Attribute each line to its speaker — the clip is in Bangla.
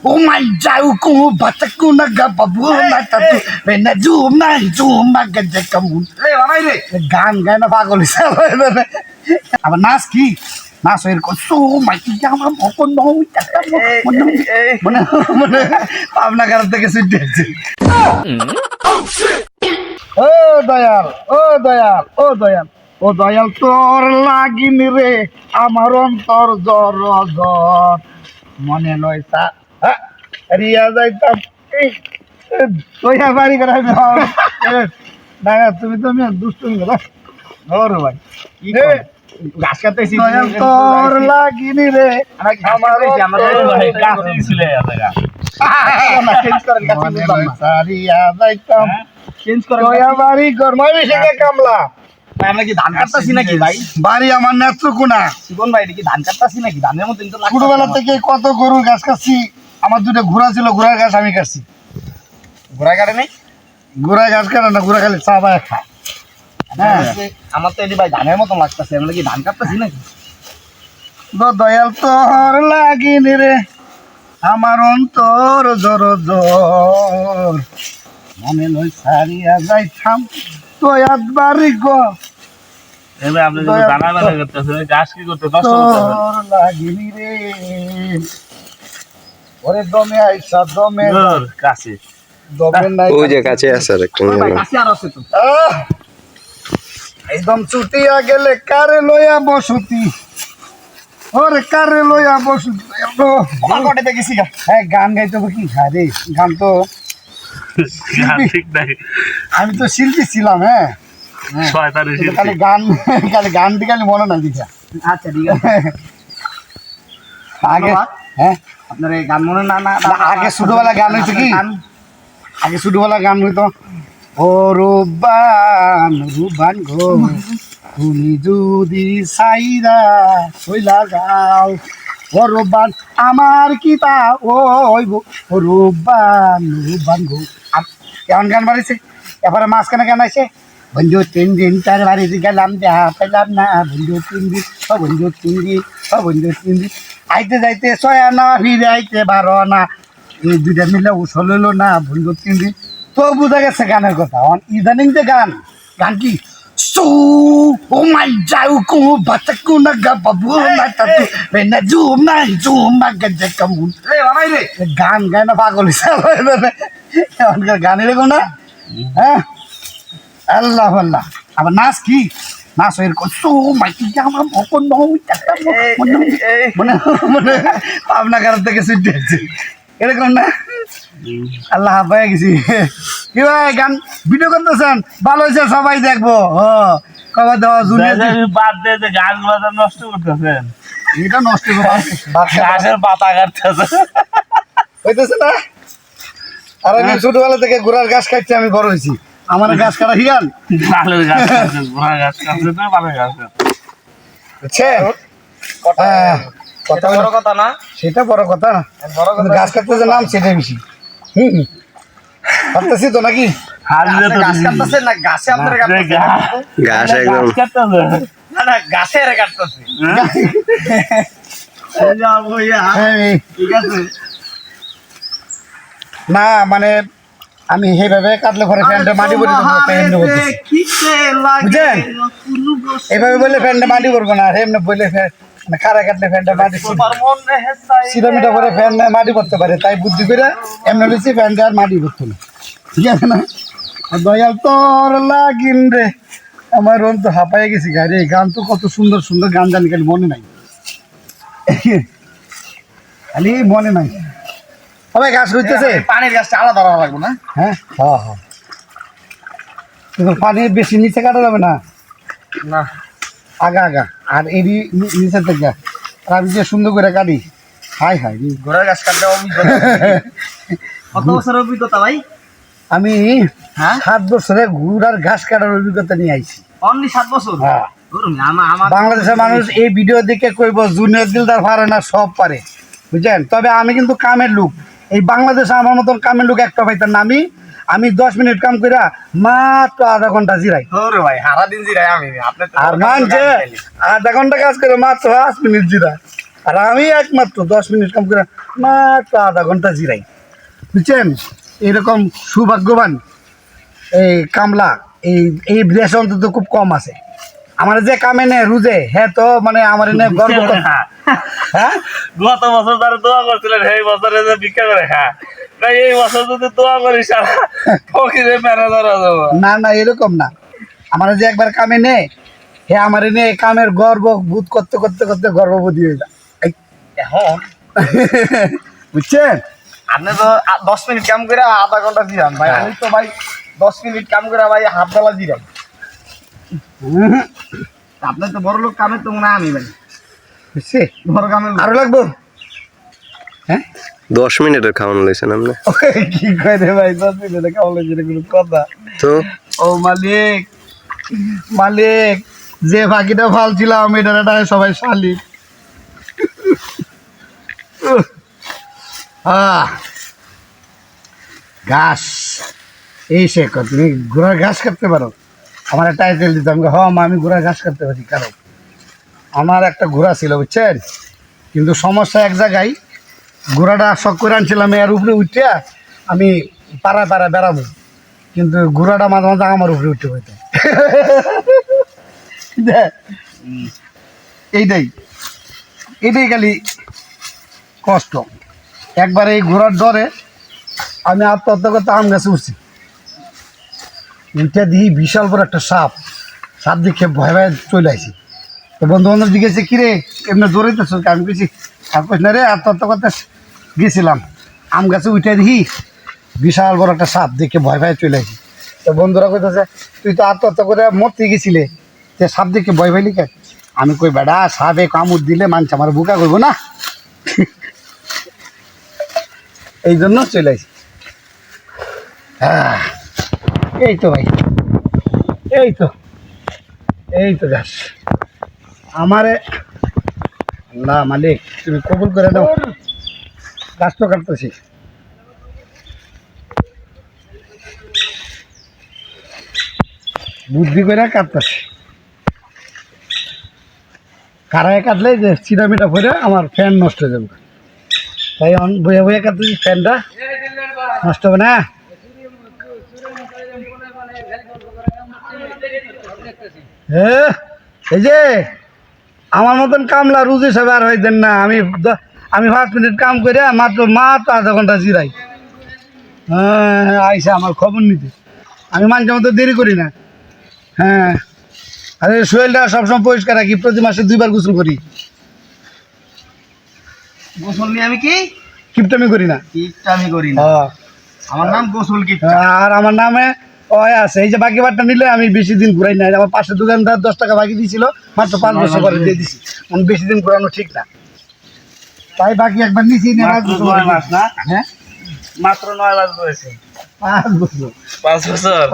Speaker 1: umay jauh ku bataku naga babu na tatu bena zoom na zoom magaje kamun
Speaker 2: এই বানাই রে
Speaker 1: গান গায় না পাগল হিসাবে আবার নাচ কি নাচ এর কসু মাইকি আমার মকন নই টাকা মনে মনে মনে পাবনা কার থেকে ছুটে আছে ও দয়াল ও দয়াল ও দয়াল ও দয়াল তোর লাগিনি রে আমার অন্তর জ্বর জ্বর মনে নয় তা রিয়া যাইতাম তোয়া বাড়ি করে না তুমি তো আমি দুষ্টুমি করো ওরে ভাই
Speaker 2: গাছ কাটতেছি
Speaker 1: দয়াল তোর লাগিনি রে আমার
Speaker 2: গাছ ছিল
Speaker 1: চেঞ্জ করেন রিয়া যাইতাম
Speaker 2: চেঞ্জ করে
Speaker 1: তোয়া বাড়ি গরমাই বেশি কামলা
Speaker 2: আমরা কি ধান কাটতাছি নাকি ভাই
Speaker 1: বাড়ি আমার নেত্রকোনা
Speaker 2: জীবন ভাই কি ধান কাটতাছি নাকি ধানের মধ্যে তো
Speaker 1: ছোটবেলা থেকে কত গরুর ঘাস কাটছি আমার দুটো ঘোড়া ছিল ঘোড়ার ঘাস আমি কাটছি
Speaker 2: ঘোড়া কাটে নাই
Speaker 1: ঘোড়া ঘাস কাটে না ঘোড়া খালি চা বায় খায় হ্যাঁ
Speaker 2: আমার তো এটি ভাই ধানের মতো লাগতেছে আমরা কি ধান কাটতাছি নাকি
Speaker 1: দয়াল তোর লাগিনি রে আমার অন্তর জোর জোর মনে লই সারিয়া যাইতাম তো একবারই গো
Speaker 2: এবার আপনি দানা বানা করতেছেন গাছ কি করতে নষ্ট করতেছেন
Speaker 1: তোর লাগিনি রে ওরে দমে আইসা দমে
Speaker 2: কাছে
Speaker 1: দমে নাই
Speaker 3: ওই যে কাছে আছে আরেকটা
Speaker 2: ভাই কাছে আর আছে তো
Speaker 1: আহ! একদম ছুটিয়া গেলে কারে লইয়া বসতি ওরে কারে লইয়া বসতি
Speaker 2: কটে দেখেছি গা
Speaker 1: হ্যাঁ গান গাইতে হবে কি খায় রে গান তো
Speaker 2: ঠিক নাই
Speaker 1: আমি তো শিল্পী ছিলাম হ্যাঁ
Speaker 2: শয়তানি
Speaker 1: কিন্তু খালি গান গানটি খালি মনে নাই দিঘা
Speaker 2: আচ্ছা ঠিক আছে
Speaker 1: আগে হ্যাঁ
Speaker 2: আপনার এই গান মনে না না
Speaker 1: আগে ছোটবেলা গান হইতো কি আগে ছোটবেলা গান হইতো ও রুবান রুবান গো তুমি যদি সাইরা কইলা যাও ও রুবান আমার কিতা ওই গো ও রুবান রুবান গো কেমন গান বাড়িছে এবারে মাঝখানে গান আছে বন্ধু 3 দিন 4 বাড়ি গেলাম দেখা পেলাম না বন্ধু 3 দিন ও বন্ধু 3 দিন ও বন্ধু 3 দিন আইতে যাইতে 6 আনা ফিরে আইতে 12 আনা এই দুইটা মিলে উছল হলো না বন্ধু 3 দিন তো বুঝা গেছে গানের কথা ইদানিং যে গান গান কি সু ও মাই যাও কো বাতাকু নাগা বাবু না তাতু বেনা জুম মাগাজে কামুন
Speaker 2: এই বানাই রে
Speaker 1: গান গায় না পাগল হিসাবে এখনকার গানের না হ্যাঁ আল্লাহ আল্লাহ আবার নাচ কি নাচ এর কসু মাইকি আমার মকন নই টাকা মনে মনে মনে পাবনা কার থেকে ছুটে আছে এরকম না আল্লাহ হাফায় গেছি কি ভাই গান ভিডিও করতেছেন ভালো হয়েছে সবাই দেখবো কবে দেওয়া জুনিয়র
Speaker 2: বাদ দে যে গাছগুলো তো নষ্ট করতেছেন
Speaker 1: এটা নষ্ট
Speaker 2: গাছের পাতা কাটতেছে
Speaker 1: হইতেছে না আর আমি ছোটবেলা থেকে ঘোড়ার ঘাস খাইছি আমি বড় হয়েছি আমার গাছ কাটা হিয়াল
Speaker 2: ভালো গাছ আছে ঘোড়া গাছ আছে না ভালো গাছ আছে
Speaker 1: বুঝছে
Speaker 2: কথা বড় কথা না
Speaker 1: সেটা বড় কথা
Speaker 2: বড়
Speaker 1: কিন্তু গাছ কাটতে যে নাম সেটাই বেশি কাটতেছি তো নাকি
Speaker 2: হাজিরা তো গাছ কাটতেছে না গাছে আপনারা কাটতেছে
Speaker 3: গাছ একদম
Speaker 2: কাটতেছে না না গাছে এর কাটতেছে যাবো ইয়া ঠিক আছে
Speaker 1: না মানে আমি সেইভাবে কাটলে ঘরে ফ্যানটা মাটি পড়ে বুঝছেন এইভাবে বললে ফ্যানটা মাটি পড়বো না এমনি বললে মানে খারা কাটলে ফ্যানটা মাটি সিধা মিটা করে ফ্যান মাটি পড়তে পারে তাই বুদ্ধি করে এমনি বেশি ফ্যানটা আর মাটি পড়তো না ঠিক আছে না দয়াল তোর লাগিন রে আমার রোন তো হাঁপাই গেছি গাড়ি গান তো কত সুন্দর সুন্দর গান জানি খালি মনে নাই খালি মনে নাই সবাই গাছ হইতেছে
Speaker 2: পানির গাছটা আলাদা ধরা লাগবে না
Speaker 1: হ্যাঁ হ্যাঁ হ্যাঁ কিন্তু পানি বেশি নিচে কাটা যাবে না
Speaker 2: না
Speaker 1: আগা আগা আর এরই নিচের থেকে আর আমি যে সুন্দর করে কাটি হাই হাই
Speaker 2: ঘোড়ার গাছ কাটতে অভিজ্ঞতা কত বছর অভিজ্ঞতা ভাই
Speaker 1: আমি
Speaker 2: হ্যাঁ
Speaker 1: 7 বছরে ঘোড়ার ঘাস কাটার অভিজ্ঞতা নিয়ে আইছি
Speaker 2: অনলি 7 বছর
Speaker 1: হ্যাঁ
Speaker 2: আমার
Speaker 1: বাংলাদেশের মানুষ এই ভিডিও দেখে কইব জুনিয়র দিলদার পারে না সব পারে বুঝছেন তবে আমি কিন্তু কামের লোক এই বাংলাদেশে আমার মতন কামের লোক একটা পাইতাম না আমি 10 মিনিট কাম কইরা মাত্র আধা ঘন্টা জিরাই
Speaker 2: ওরে ভাই সারা দিন জিরাই আমি আপনি
Speaker 1: আর মানছে আধা ঘন্টা কাজ করে মাত্র 5 মিনিট জিরা আর আমি একমাত্র 10 মিনিট কাম করে মাত্র আধা ঘন্টা জিরাই, বুঝছেন? এরকম সৌভাগ্যবান এই কামলা এই এই দেশে অন্তত খুব কম আছে। আমার যে কামে নে রুজে হ্যাঁ তো মানে আমার এনে গর্ব করে। হ্যাঁ
Speaker 2: গত বছর তারা দোয়া করছিলেন, এই বছরে যে ভিক্ষা করে হ্যাঁ এই বছর যদি দোয়া করিস ফকিরে ম্যানেজার হবো।
Speaker 1: না না এরকম না, আমার যে একবার কামে নে হ্যাঁ আমার এনে কামের গর্ব বোধ করতে করতে করতে গর্ভবতী হয়ে যায়
Speaker 2: এখন
Speaker 1: বুঝছেন?
Speaker 4: আপনি তো 10 মিনিট কাম করে আধা ঘন্টা দিলাম ভাই, আমি তো ভাই 10 মিনিট কাম করে ভাই হাফ বেলা দিলাম। আপনার তো বড় লোক কামের তো মনে হয় আমি ভাই
Speaker 1: বুঝছি
Speaker 4: বড় কামের লোক।
Speaker 1: আরো লাগবো? হ্যাঁ
Speaker 3: 10 মিনিটের খাওয়ানো লইছেন আপনি
Speaker 1: কি কয় রে ভাই 10 মিনিটে কেমন লাগছে কোনো কথা?
Speaker 3: তো
Speaker 1: ও মালিক মালিক যে ফাঁকিটা ফাল ছিলাম এটা সবাই শালিক। ঘাস এই সে তুমি ঘোড়ার ঘাস কাটতে পারো? আমার একটা টাইটেল দিতাম হ মা আমি ঘোড়ার ঘাস কাটতে পারি, কারণ আমার একটা ঘোড়া ছিল বুঝছেন, কিন্তু সমস্যা এক জায়গায় ঘোড়াটা শখ করে আনছিলাম এর উপরে উঠিয়া আমি পাড়ায় পাড়ায় বেড়াবো, কিন্তু ঘোড়াটা মাঝে মাঝে আমার উপরে উঠতে হইতো। এইটাই এইটাই খালি কষ্ট। একবার এই ঘোড়ার ডরে আমি আত্মহত্যা করতে আম গাছে উঠছি, উঠে দিই বিশাল বড় একটা সাপ, সাপ দেখে ভয় ভয় চলে আসি। তো বন্ধু বান্ধব জিজ্ঞেসে কিরে এমনি দৌড়াইতেছ? আমি কেছি আর কইস না রে আত্মহত্যা করতে গেছিলাম, আম গাছে উঠে দিই বিশাল বড় একটা সাপ দেখে ভয় ভয় চলে আসি। তো বন্ধুরা কইতেছে তুই তো আত্মহত্যা করে মরতে গেছিলে, যে সাপ দেখে ভয় পাইলি কে? আমি কই বেটা সাপে কামড় দিলে মানুষ আমার বুকা করবো না, এই জন্য চলে আসি। হ্যাঁ এই তো ভাই এই তো এই তো গাছ আমারে না মালিক তুমি কবুল করে দাও, গাছ তো কাটতেছি। বুদ্ধি করে কাটতেছি, কারায় কাটলে যে চিরামিটা ভরে আমার ফ্যান নষ্ট হয়ে যাবে, তাই বইয়া বইয়া কাটতেছি, ফ্যানটা নষ্ট হবে না। এই যে আমার মতন কামলা রুজ হিসাবে আর হইতেন না, আমি 5 মিনিট কাম করে মাত্র আধা ঘন্টা জিরাই। হ্যাঁ আইসা আমার খবর নিতে, আমি মাঝে মতো দেরি করি না। হ্যাঁ আরে শরীরটা সবসময় পরিষ্কার রাখি, প্রতি মাসে 2 বার গোসল করি।
Speaker 4: গোসল নিয়ে আমি কি
Speaker 1: কিপটামি করি না,
Speaker 4: আমি করি না,
Speaker 1: হ্যাঁ
Speaker 4: আমার নাম গোসল কি।
Speaker 1: আর আমার নামে আছে এই যে বাকি বারটা নিলে আমি বেশি দিন ঘুরাই না, আমার পাশে দোকানদার 10 টাকা বাকি দিয়েছিল মাত্র 5 বছর পরে দিয়ে দিছি, মানে বেশি দিন ঘুরানো ঠিক না, তাই বাকি একবার নিছি না।
Speaker 2: 9 মাস না?
Speaker 1: হ্যাঁ
Speaker 2: মাত্র 9 মাস বয়সে
Speaker 1: 5 বছর
Speaker 2: 5 বছর